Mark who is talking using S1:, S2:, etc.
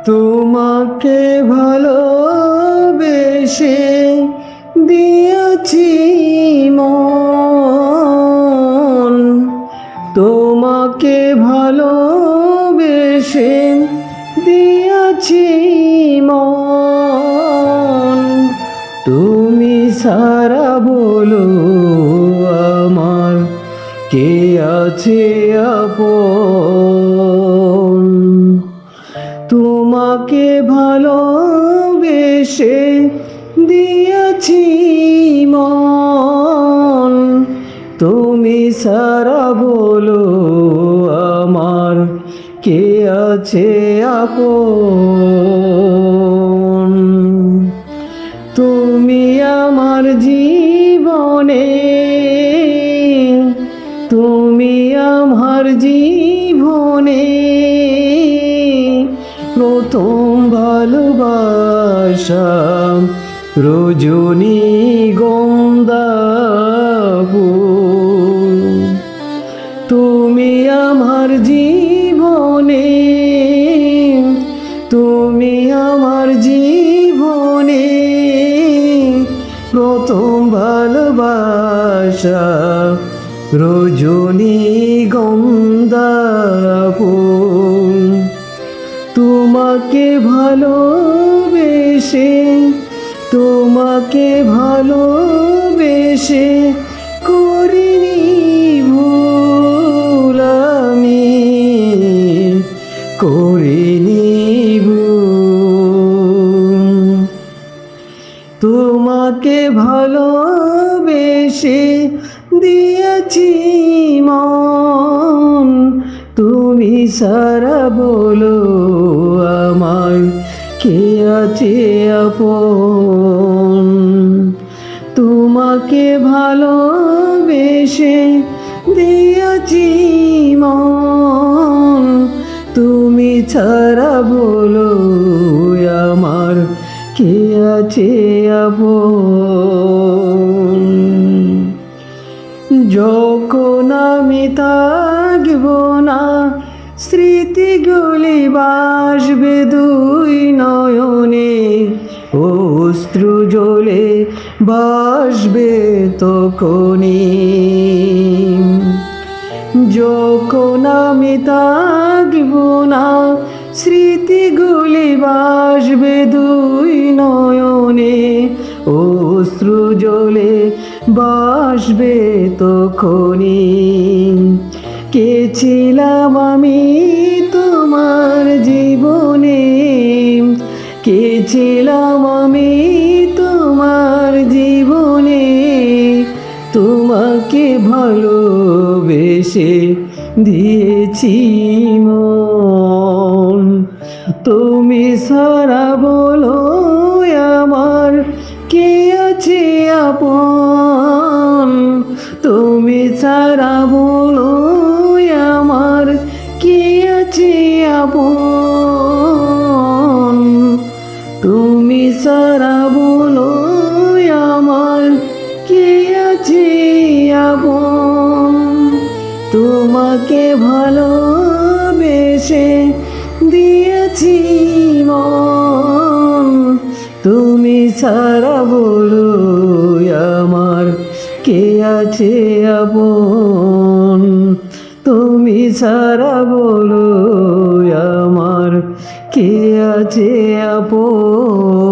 S1: তোমাকে ভালোবেসে দিয়েছি মন, তোমাকে ভালোবেসে দিয়েছি মন। তুমি সারা বলো আমার কে আছে আপন, তোমাকে ভালোবেসে দিয়েছি মন। তুমি সারা বলো আমার কে আছে আপন। তুমি আমার জীবনে, তুমি আমার জীবনে প্রথম ভালোবাসা, রজনীগন্ধা ফুল। তুমি আমার জীবনে, তুমি আমার জীবনে প্রথম ভালোবাসা, রজনীগন্ধা ফুল। তোমাকে ভালোবেসে, তোমাকে ভালোবেসে করিনি ভুল আমি, করিনি ভুল। তোমাকে ভালোবেসে দিয়েছি মন, তুমি সারা বলো আমার কে আছে আপন। তোমাকে ভালোবেসে দিয়েছি মন, তুমি ছাড়া বলো আমার কে আছে আপন। যখন আমি থাকব না, স্মৃতিগুলি ভাসবে দুই নয়নে, অশ্রু জলে ভাসবে তখনই। যখন আমি থাকব না, স্মৃতিগুলি ভাসবে দুই নয়নে, অশ্রু জলে ভাসবে তখনই। কে ছিলাম আমি তোমার জীবনে, কে ছিলাম আমি তোমার জীবনে, তোমাকে ভালোবেসে দিয়েছি মন। তুমি সারা বলো আমার কে আছে আপন, তুমি সারা বলো আমার কে আছে আপন। তুমি সারা বলো আমার কে আছে আপন। তোমাকে ভালোবেসে দিয়েছি মন, তুমি সারা বলো আমার কে আছে আপন। তুমি সারা বলো আমার কে আছে আপন।